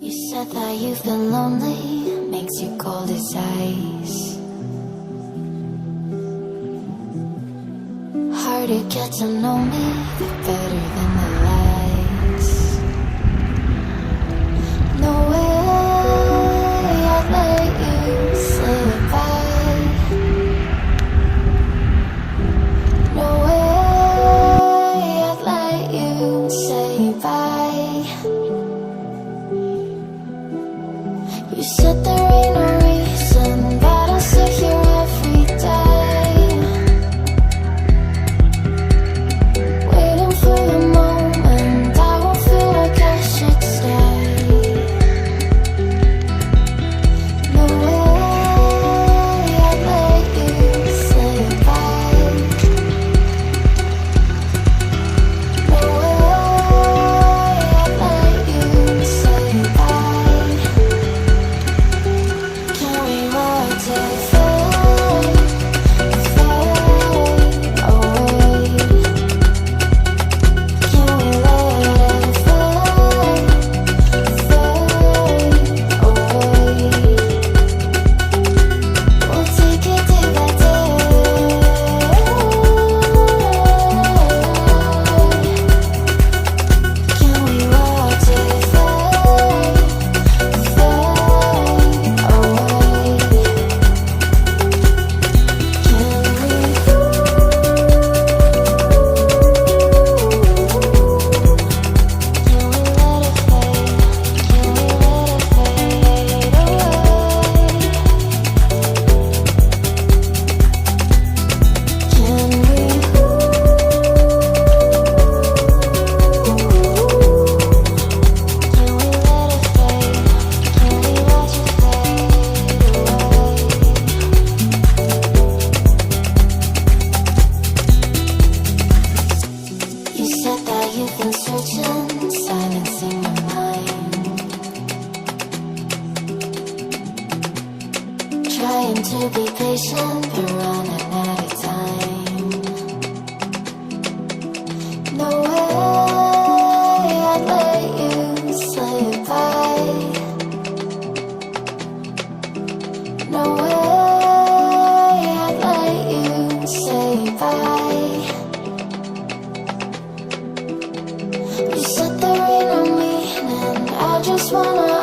You said that you've been lonely, makes you cold as ice. Hard to get to know me, but better than the lies. No way I'd let you slip by. No way I'd let you say bye. You said there ain't no reason, but I'll sit here every day, waiting for the moment I won't feel like I should stay. No way I'd let you say bye. No way I'd let you say bye. Can we watch it fade, fade away? Can we let it fade, fade away? We'll take it day by day. Can we watch it fade, fade away? Can we? Can we let it fade? Can we let it fade away? Can we? Can we let it fade? Can we watch it fade away? You said that you've been searching, silencing your mind, trying to be patient, but running out of time. No way I'd let you say bye. No way I'd let you say bye. You said there ain't no meaning, I just wanna